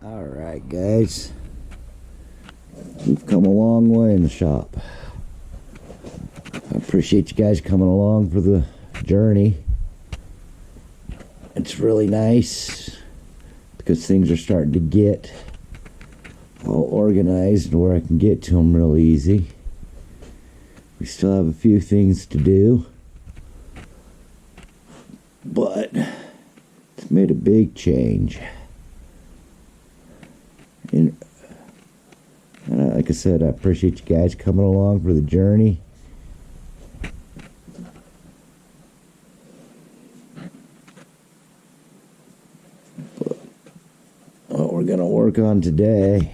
Alright guys, we've come a long way in the shop. I appreciate you guys coming along for the journey. It's really nice because things are starting to get all organized where I can get to them real easy. We still have a few things to do, but it's made a big change. And like I said, I appreciate you guys coming along for the journey. What we're going to work on today,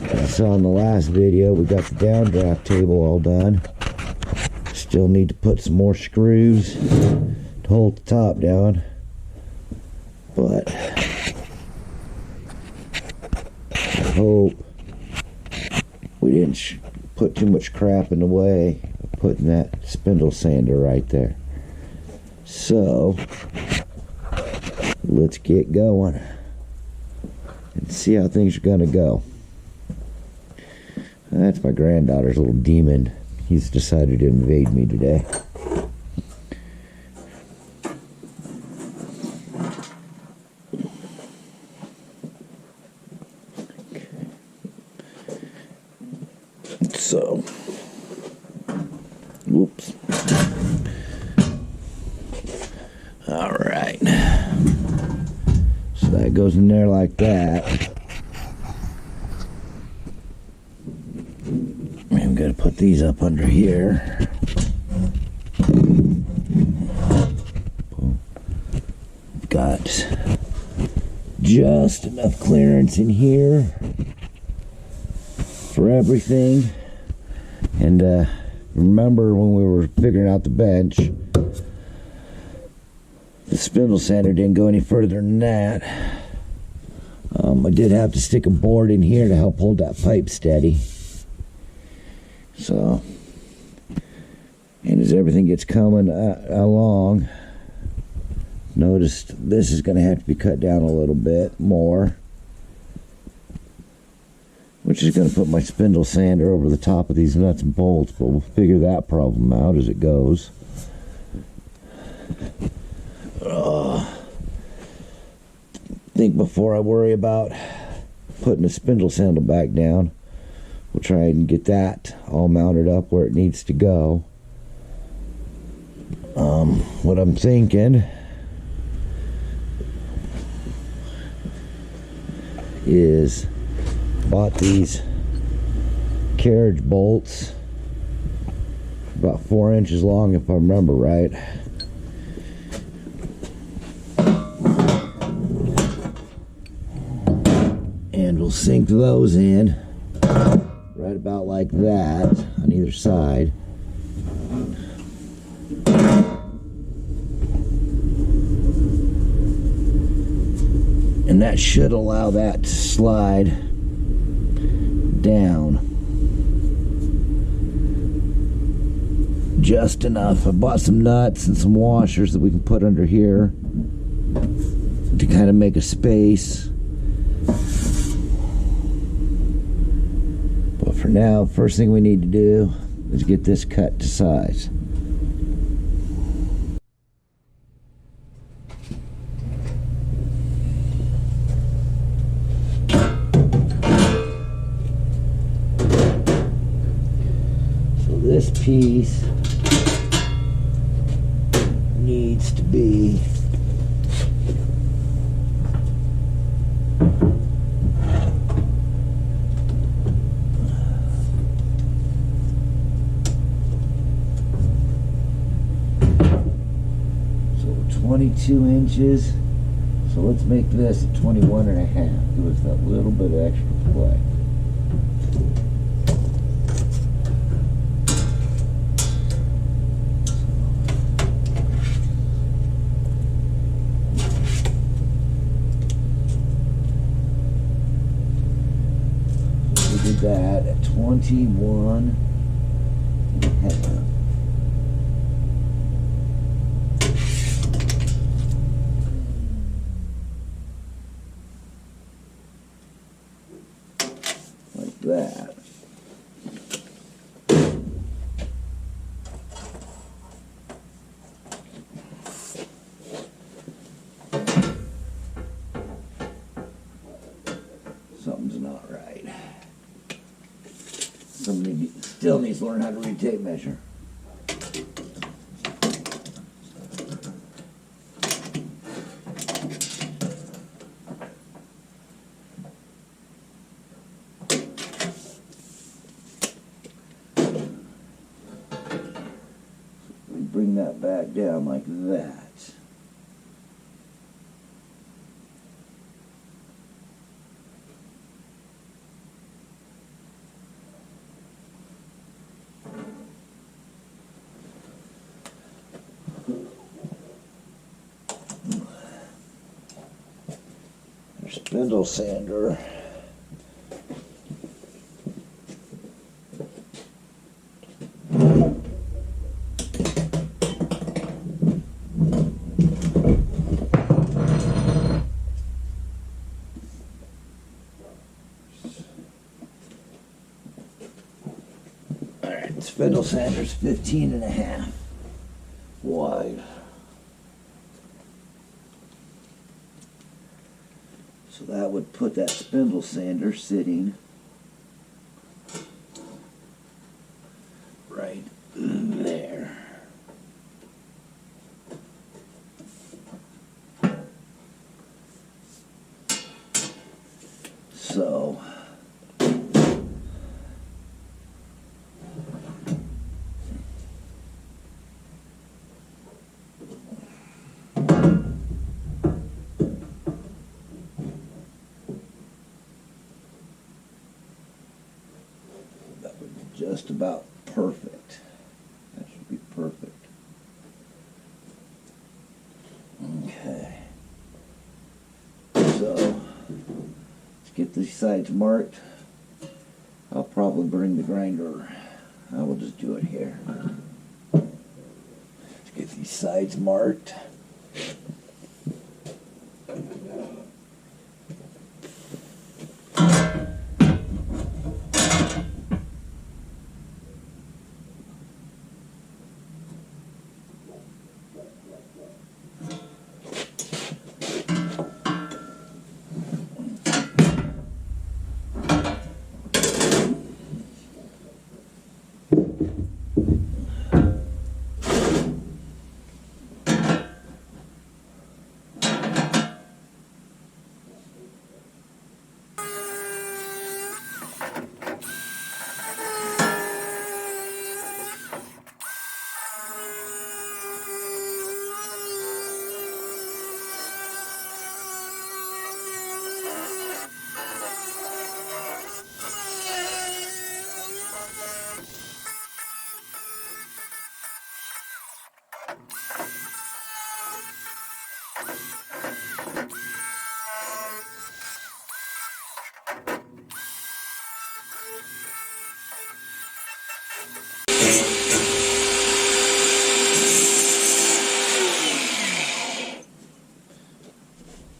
as you saw in the last video, we got the downdraft table all done. Still need to put some more screws to hold the top down, but I hope we didn't put too much crap in the way of putting that spindle sander right there. So let's get going and see how things are gonna go. That's my granddaughter's little demon. He's decided to invade me today. So, whoops. All right. So that goes in there like that. I'm going to put these up under here. Got just enough clearance in here for everything. And remember when we were figuring out the bench, the spindle sander didn't go any further than that. I did have to stick a board in here to help hold that pipe steady. So, and as everything gets coming along, notice this is going to have to be cut down a little bit more, which is going to put my spindle sander over the top of these nuts and bolts, but we'll figure that problem out as it goes. I think before I worry about putting the spindle sander back down, we'll try and get that all mounted up where it needs to go. What I'm thinking is bought these carriage bolts, about 4 inches long if I remember right. And we'll sink those in right about like that on either side. And that should allow that to slide down just enough. I bought some nuts and some washers that we can put under here to kind of make a space. But for now, first thing we need to do is get this cut to size. This piece needs to be so 22 inches. So let's make this a 21 and a half. Give us that little bit of extra play. That at 21 and a half. that. Something's not right. Somebody still needs to learn how to read tape measure. We bring that back down like that. Spindle sander. Alright, spindle sander's 15.5 wide. So that would put that spindle sander sitting right there. So just about perfect. That should be perfect. Okay. So, let's get these sides marked. I'll probably bring the grinder. I will just do it here. Let's get these sides marked.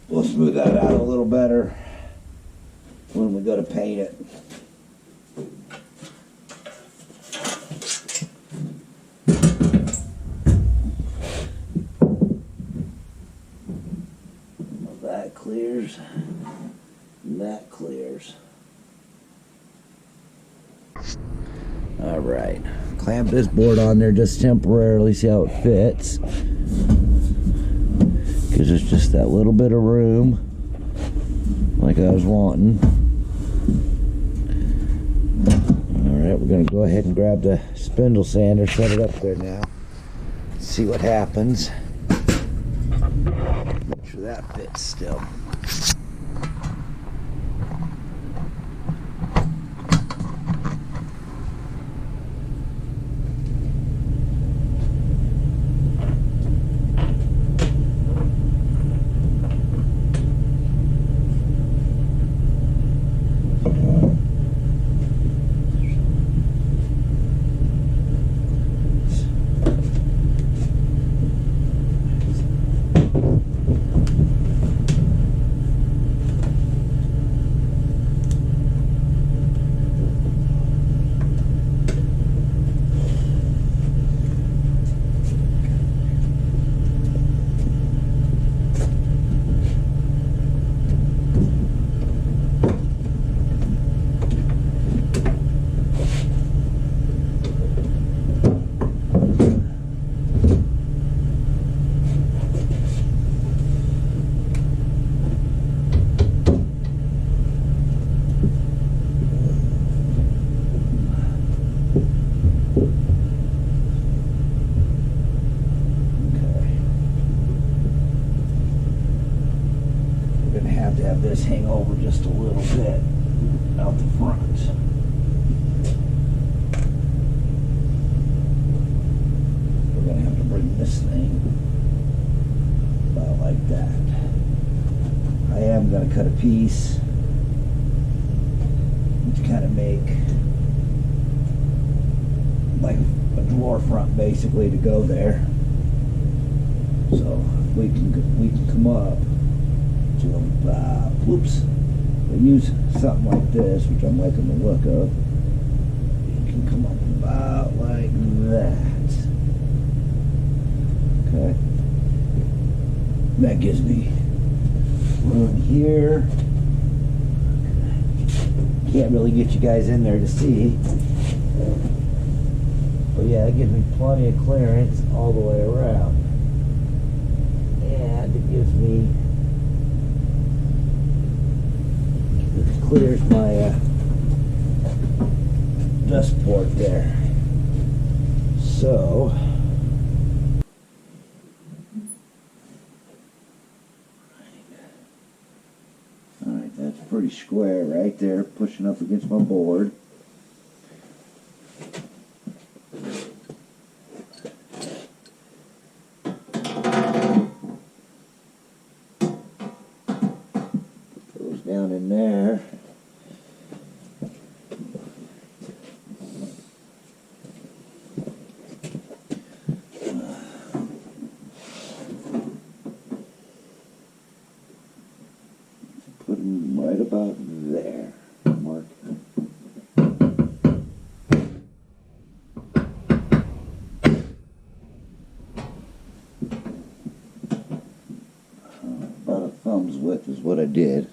We'll smooth that out a little better when we go to paint it. That clears, and that clears. All right, clamp this board on there just temporarily, see how it fits. Because there's just that little bit of room like I was wanting. Alright, we're going to go ahead and grab the spindle sander, set it up there now, see what happens. Make sure that fits still. have to have this hang over just a little bit out the front. We're going to have to bring this thing about like that. I am going to cut a piece to kind of make like a drawer front basically to go there. So we can come up to whoops. I use something like this, which I'm liking the look of. You can come up about like that. Okay. That gives me room here. Can't really get you guys in there to see. But yeah, it gives me plenty of clearance all the way around. And it gives me, it clears my dust port there. So, alright, that's pretty square right there, pushing up against my board. Down in there. Put them right about there. Mark. About a thumb's width is what I did.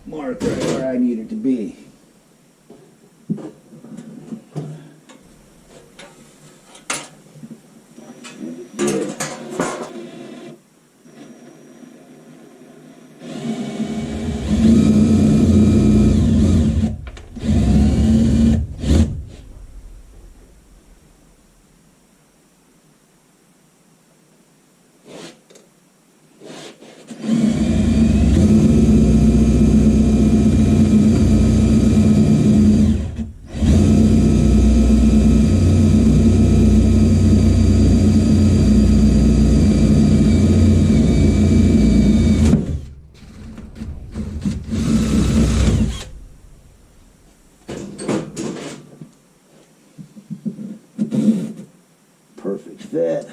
Mark right where I need it to be. Perfect fit.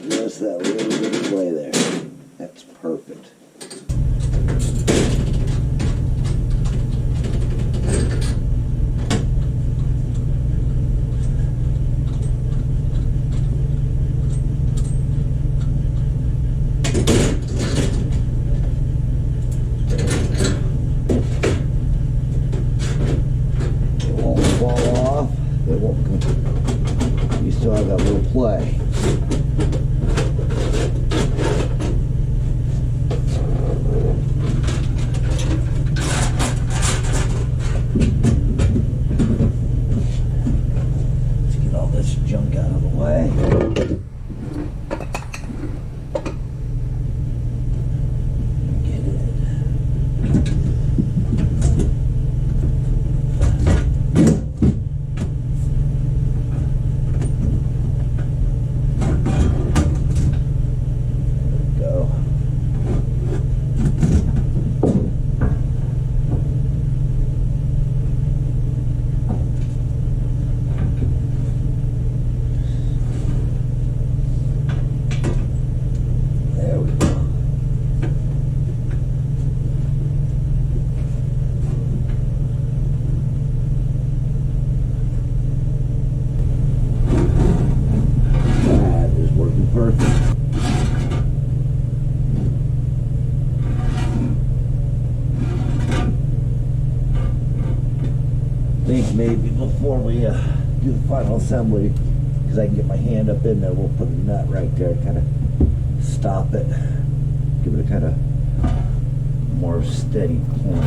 Just that little bit of play there. That's perfect. It won't fall off. It won't come. You still have that little play. Junk out of the way. Get it. think maybe before we do the final assembly, because I can get my hand up in there, we'll put a nut right there, kind of stop it, give it a kind of more steady point.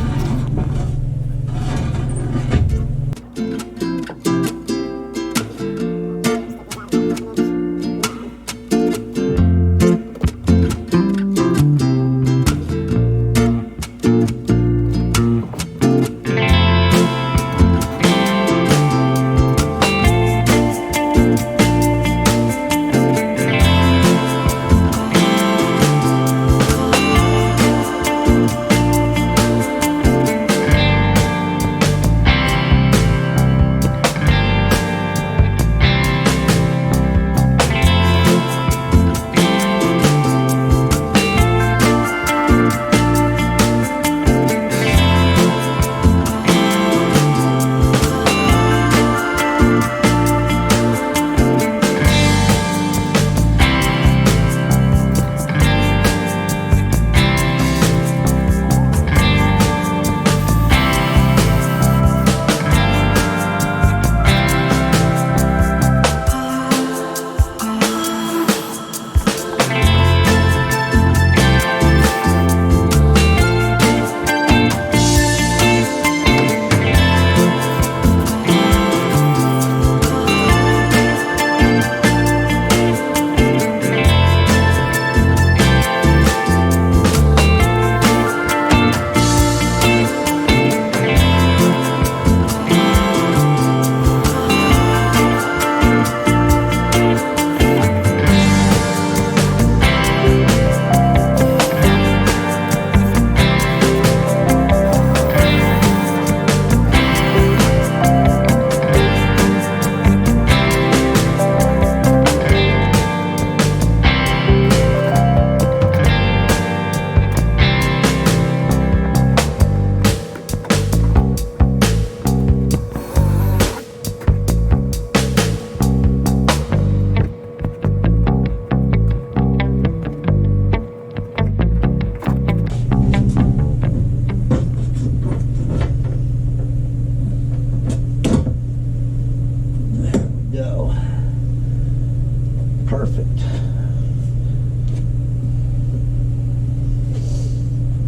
Perfect.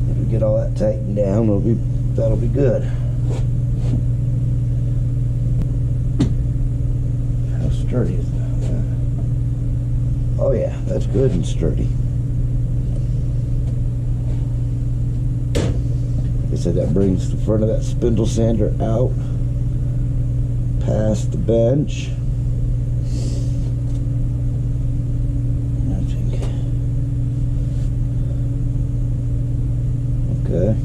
If we get all that tightened down, that'll be good. How sturdy is that? Oh yeah, that's good and sturdy. Like I said, that brings the front of that spindle sander out past the bench. Okay.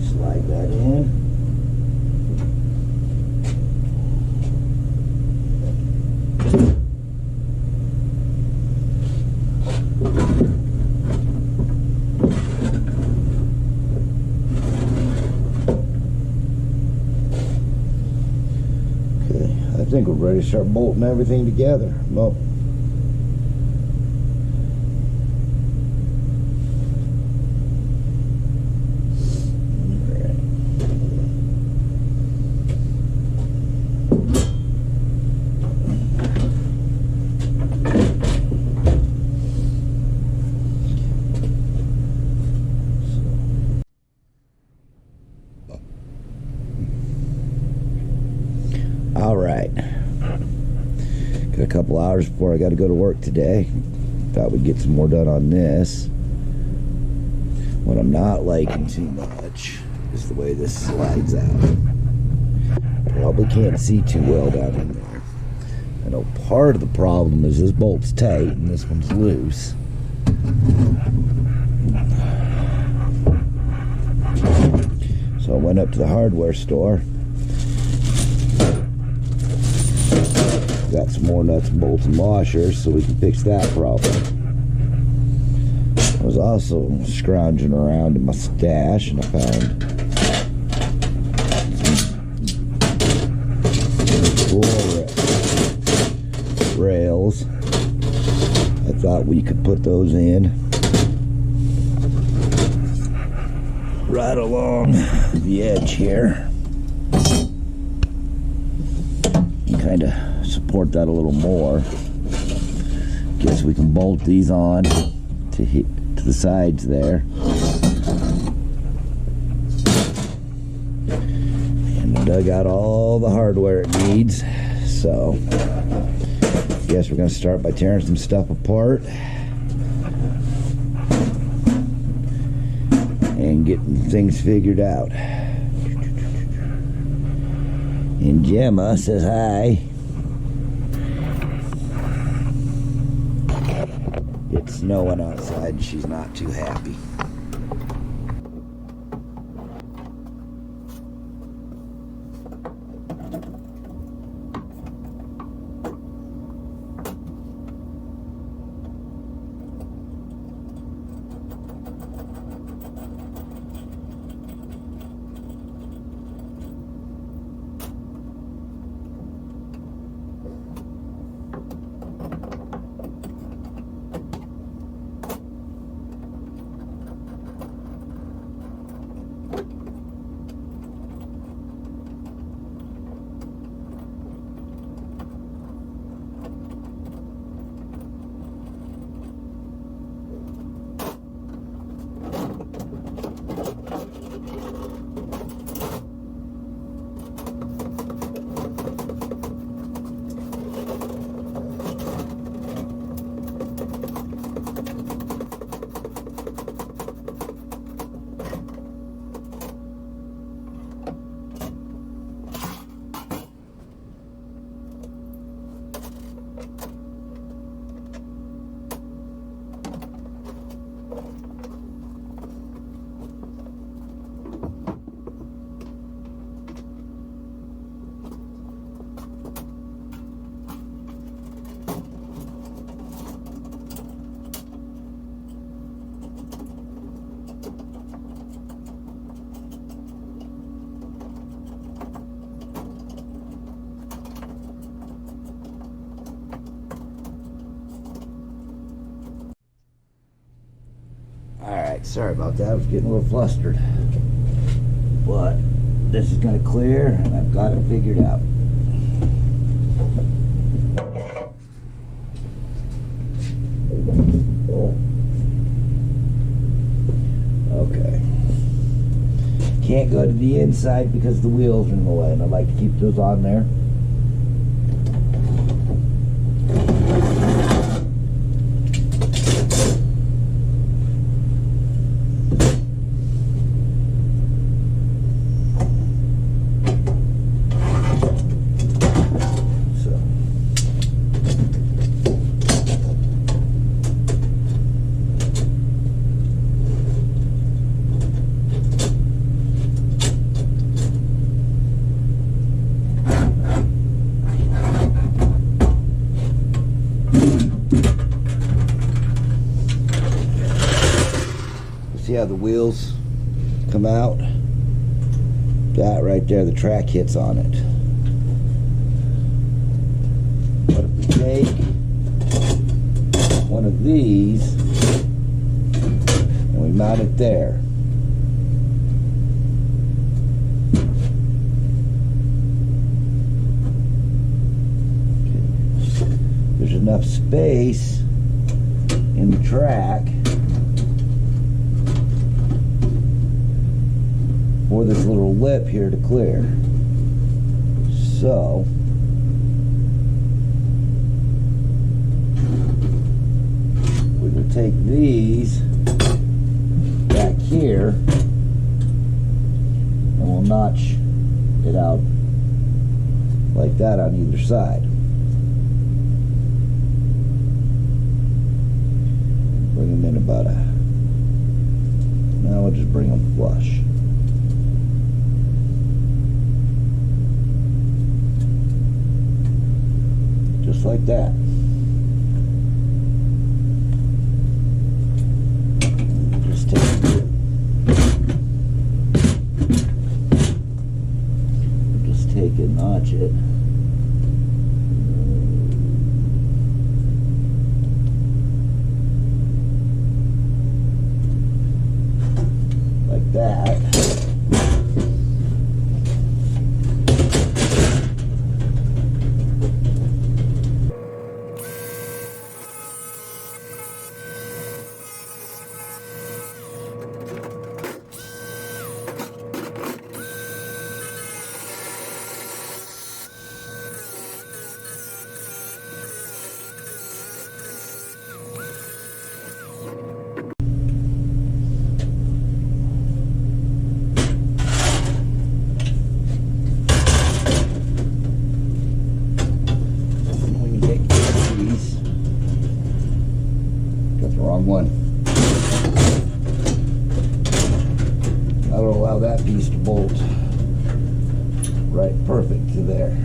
Slide that in. Okay, I think we're ready to start bolting everything together. Well, all right, got a couple hours before I got to go to work today. Thought we'd get some more done on this. What I'm not liking too much is the way this slides out. Probably can't see too well down in there. I know part of the problem is this bolt's tight and this one's loose. So I went up to the hardware store, got some more nuts and bolts and washers so we can fix that problem. I was also scrounging around in my stash and I found some rails. I thought we could put those in. right along the edge here. Kind of support that a little more. Guess we can bolt these on to the sides there. And dug out all the hardware it needs. So, guess we're going to start by tearing some stuff apart and getting things figured out. And Gemma says hi. It's snowing outside and she's not too happy. Alright, sorry about that. I was getting a little flustered. But this is going to clear and I've got it figured out. Okay. Can't go to the inside because the wheels are in the way and I'd like to keep those on there. See how the wheels come out? That right there, the track hits on it. But if we take one of these and we mount it there, there's enough space in the track for this little lip here to clear. So we will take these back here and we'll notch it out like that on either side. Bring them in about now we'll just bring them flush. Just like that. Just take it, notch it. Like like that. One. That'll allow that piece to bolt right perfect to there.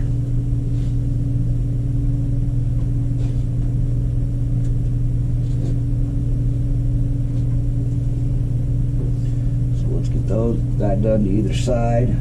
So let's get that done to either side.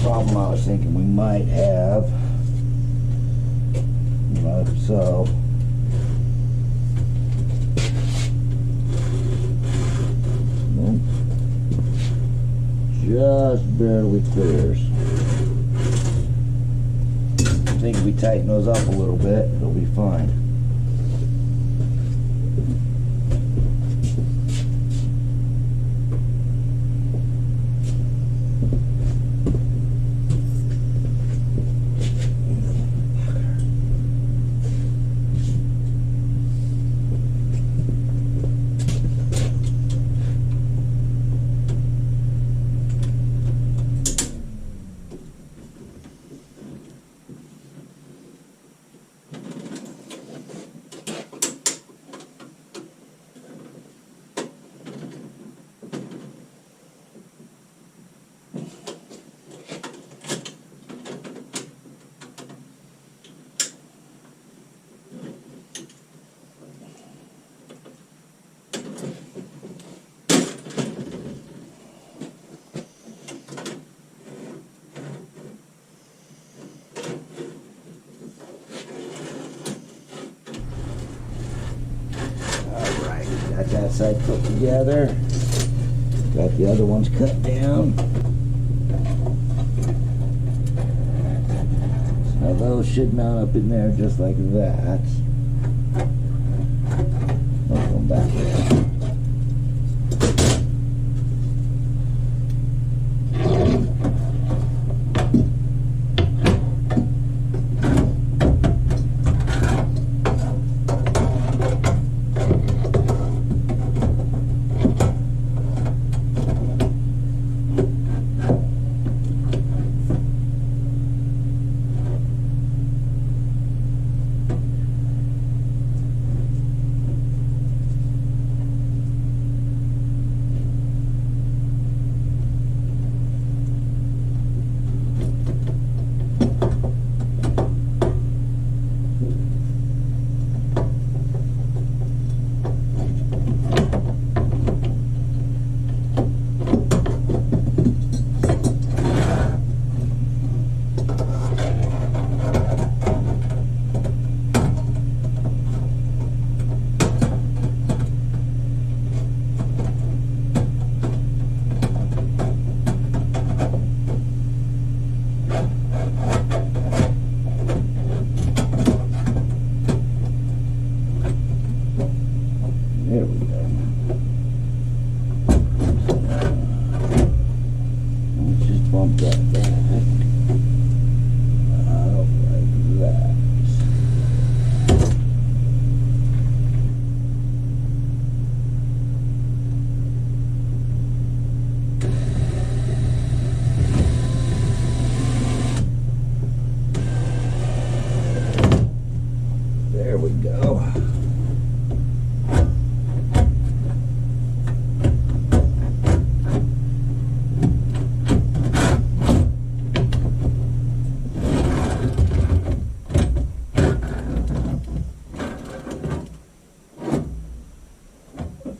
Problem I was thinking we might have, so just barely clears. I think if we tighten those up a little bit, it'll be fine. Got that side put together. Got the other ones cut down. So those should mount up in there just like that. Let's go back there.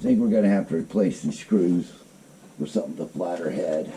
think we're going to have to replace these screws with something with a flatter head.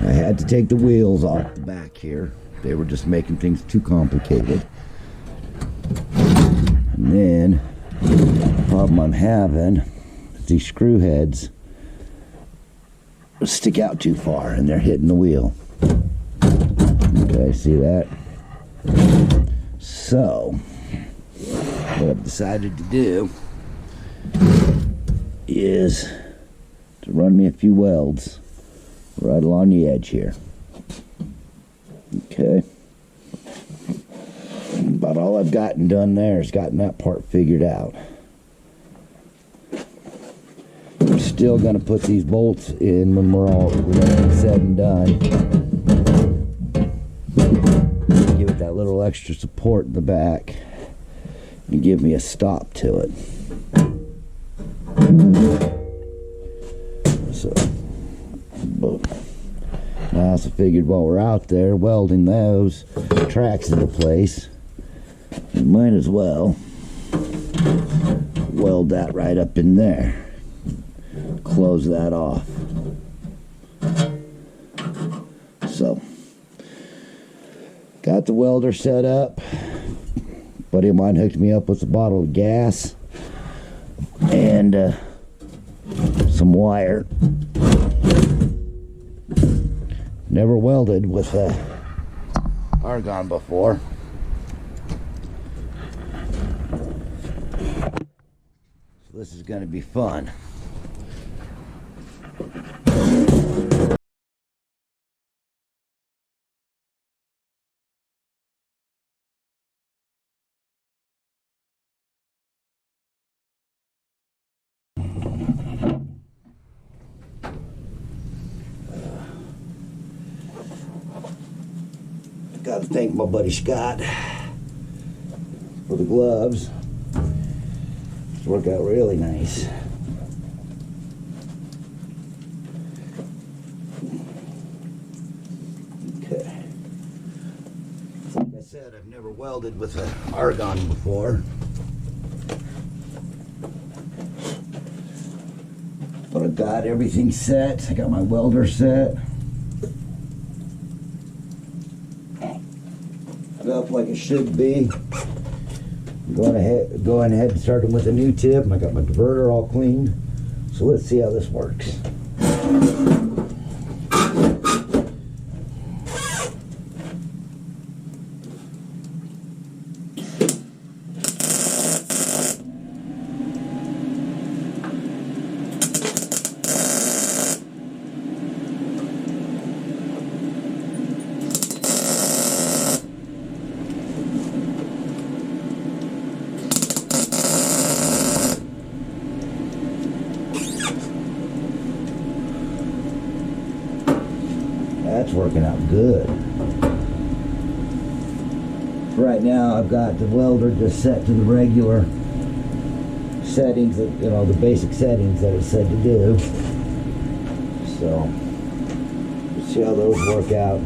I had to take the wheels off the back here. They were just making things too complicated. And then the problem I'm having is these screw heads stick out too far and they're hitting the wheel. Okay, see that? So what I've decided to do is to run me a few welds right along the edge here. Okay. About all I've gotten done there is gotten that part figured out. I'm still going to put these bolts in when we're all said and done. Give it that little extra support in the back and give me a stop to it. So, boom. I also figured while we're out there welding those tracks into place, we might as well weld that right up in there. Close that off. So, got the welder set up. Buddy of mine hooked me up with a bottle of gas and some wire. Never welded with argon before. So this is going to be fun. Got to thank my buddy Scott for the gloves. It's worked out really nice. Okay. Like I said, I've never welded with argon before. But I've got everything set. I got my welder set. Up like it should be. Going ahead and starting with a new tip. I got my diverter all cleaned. So let's see how this works. That's working out good. Right now I've got the welder just set to the regular settings, that, you know, the basic settings that it's said to do. So let's see how those work out.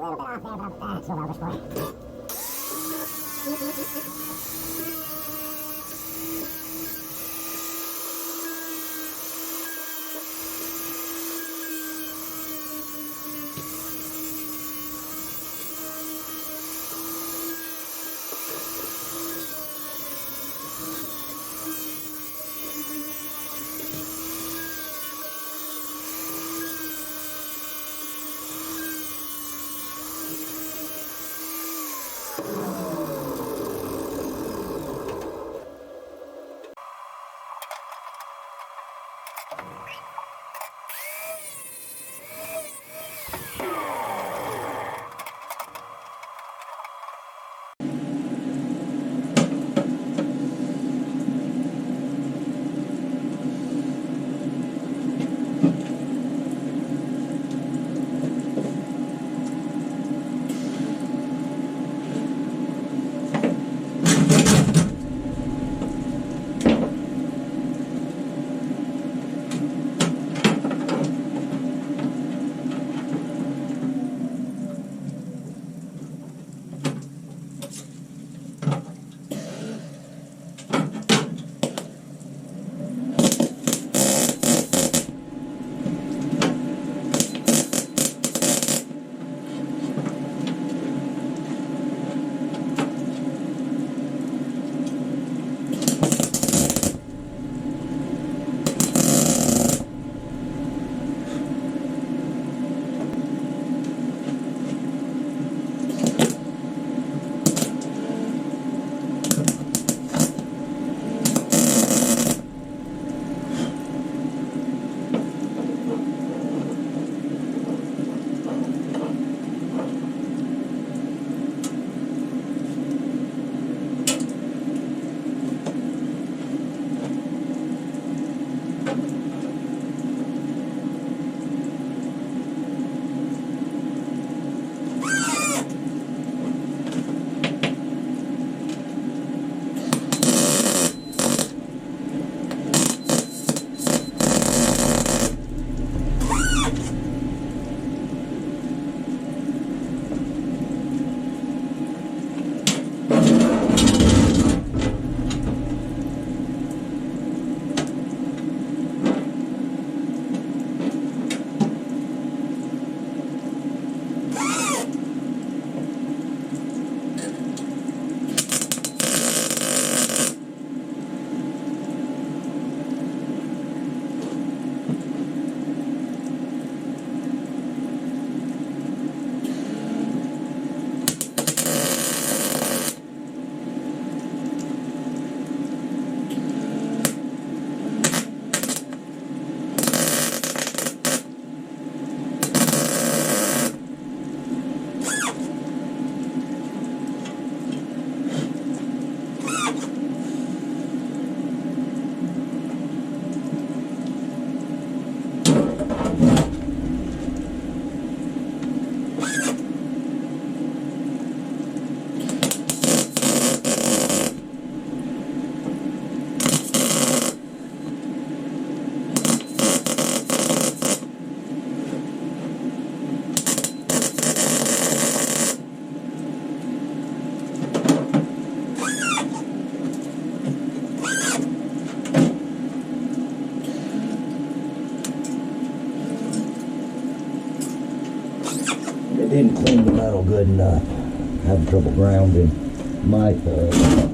little bit off there, but that's what I was for. Didn't clean the metal good enough. Having trouble grounding my thug.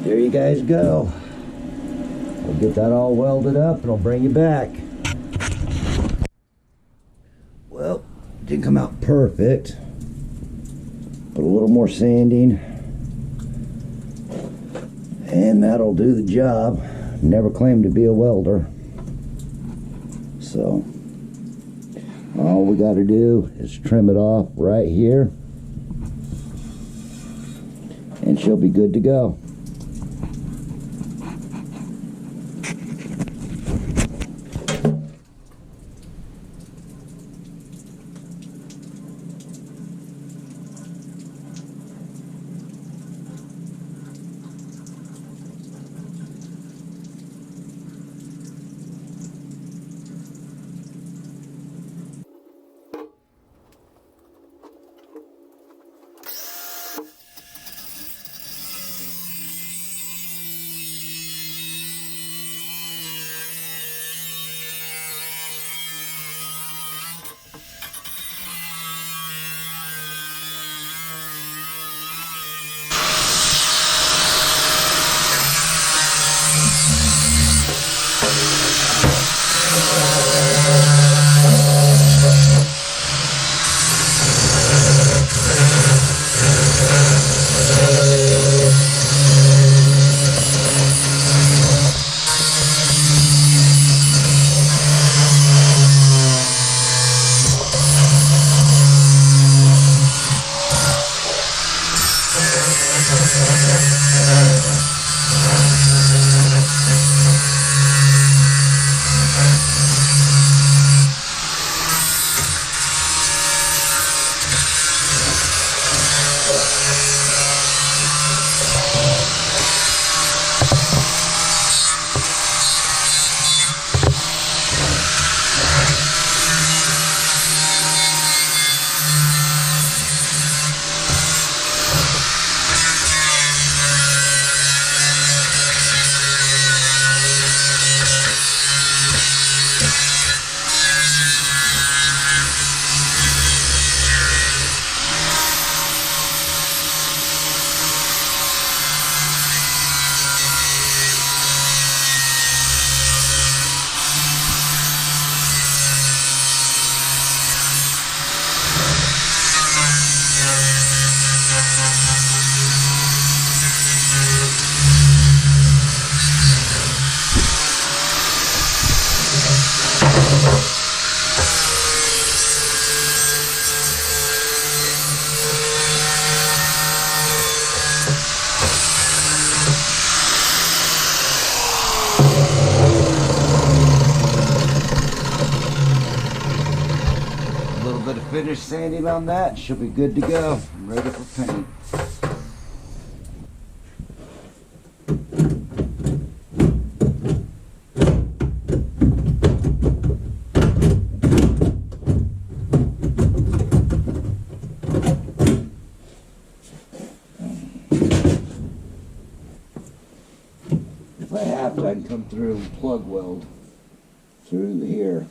there you guys go. We'll get that all welded up and I'll bring you back. Well, didn't come out perfect, but a little more sanding and that'll do the job. Never claimed to be a welder, so all we got to do is trim it off right here and she'll be good to go. Finish sanding on that, she'll be good to go. I'm ready for paint. If I have to, I can come through and plug weld through here.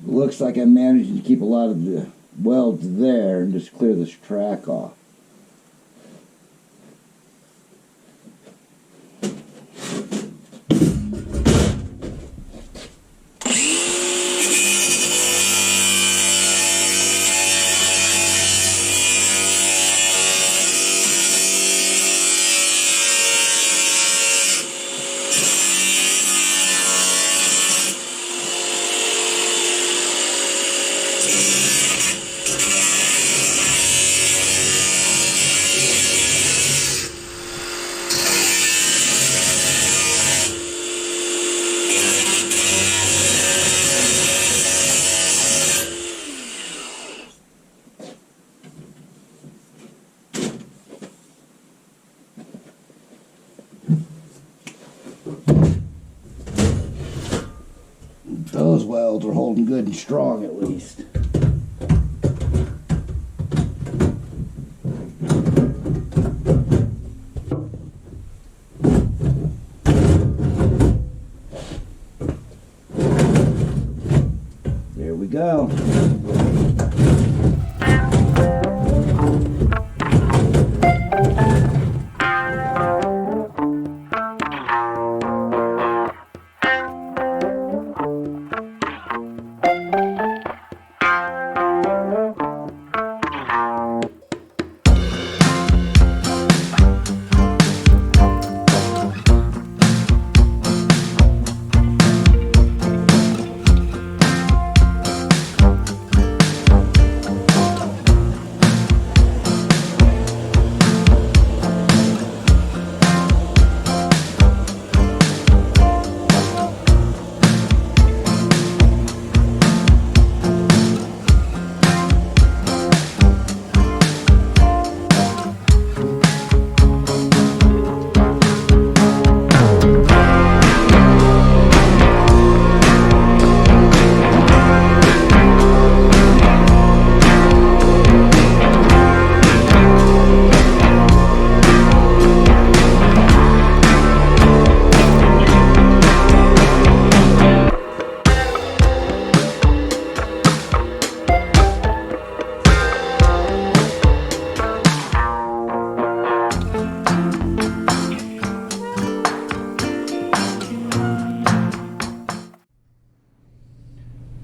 Looks like I'm managing to keep a lot of the welds there and just clear this track off. Those welds are holding good and strong at least. There we go.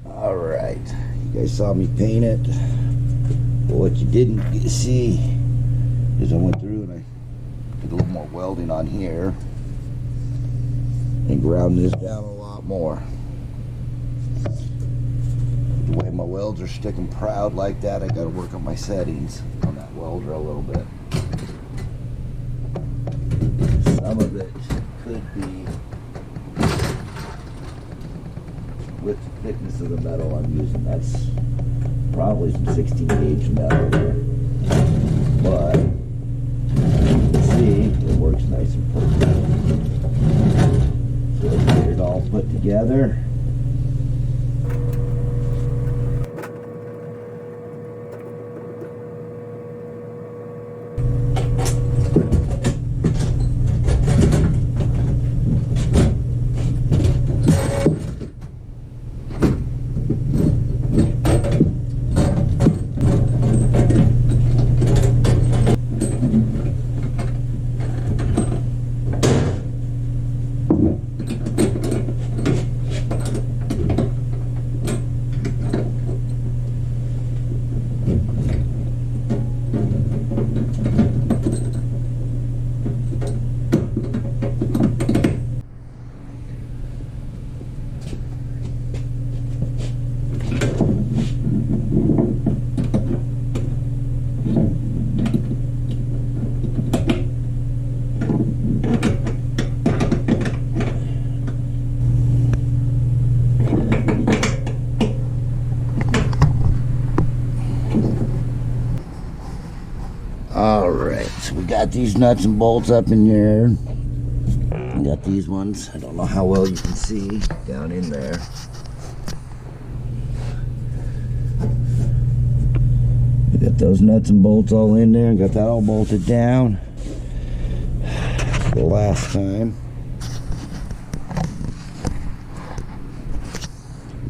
Alright, you guys saw me paint it. But what you didn't see is I went through and I did a little more welding on here and ground this down a lot more. The way my welds are sticking proud like that, I gotta work on my settings on that welder a little bit. Some of it could be with the thickness of the metal I'm using. That's probably some 16 gauge metal there. But you can see it works nice and perfect. So let's get it all put together. Alright, so we got these nuts and bolts up in there. We got these ones. I don't know how well you can see down in there. We got those nuts and bolts all in there. Got that all bolted down. The last time.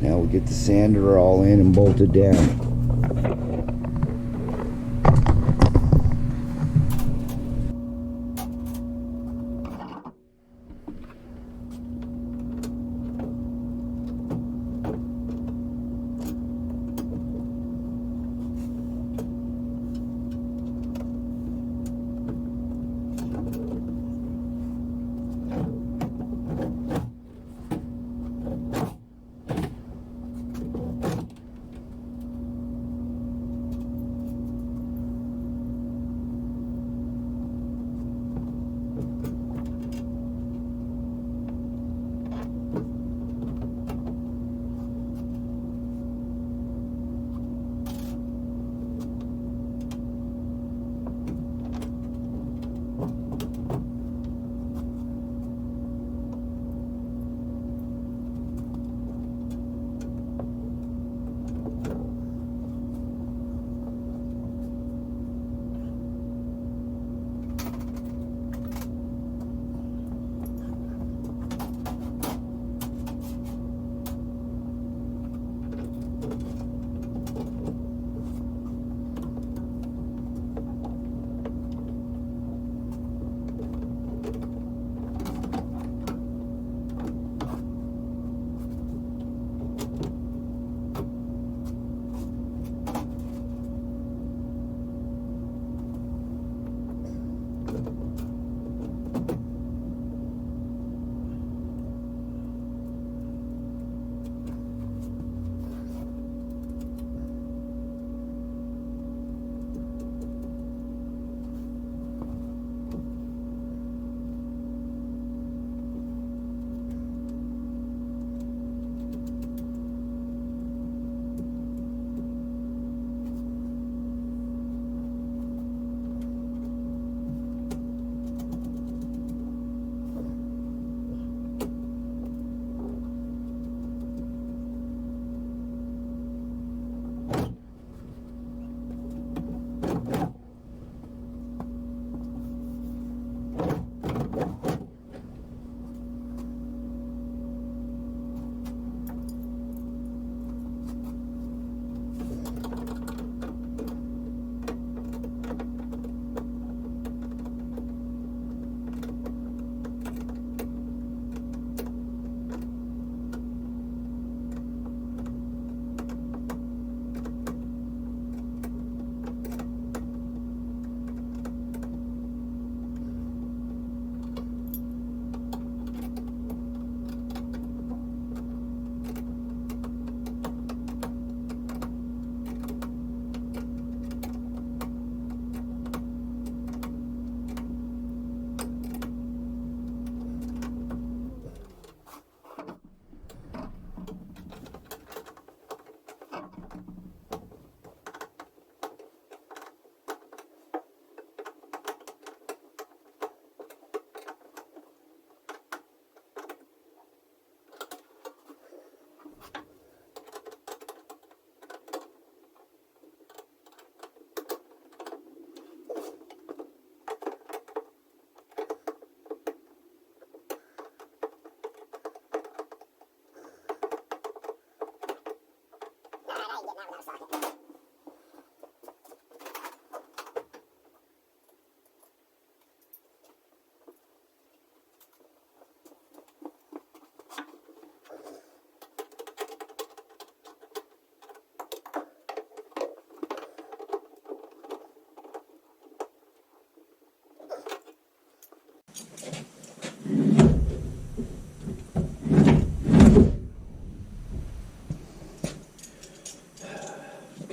Now we get the sander all in and bolted down.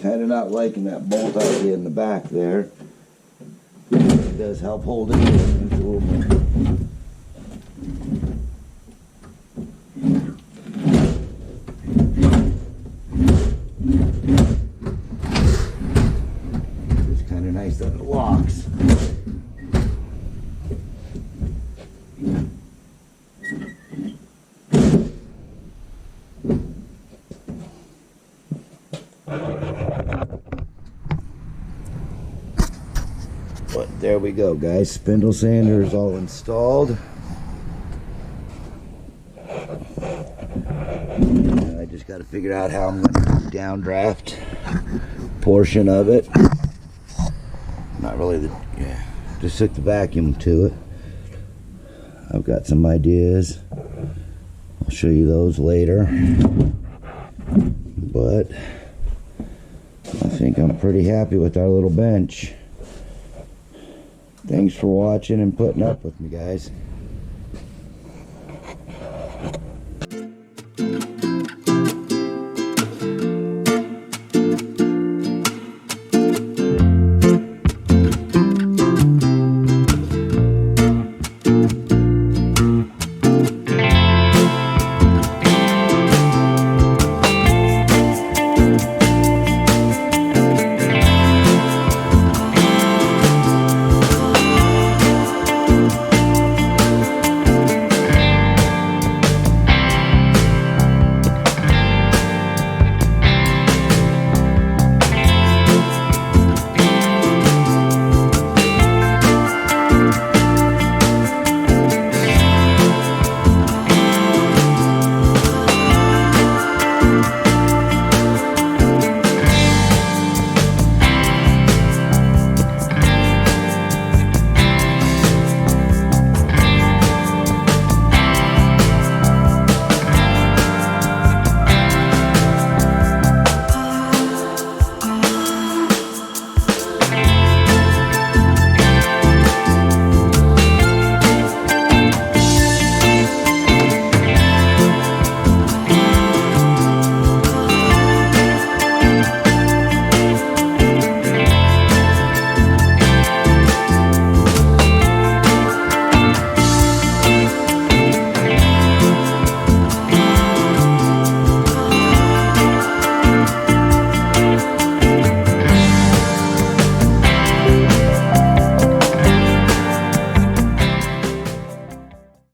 kind of not liking that bolt idea in the back there. It does help hold it in a little more. It's kind of nice that it locks. But there we go, guys. Spindle sander is all installed. I just got to figure out how I'm going to downdraft portion of it. Not really the, yeah, just took the vacuum to it. I've got some ideas. I'll show you those later. But I think I'm pretty happy with our little bench. Thanks for watching and putting up with me, guys.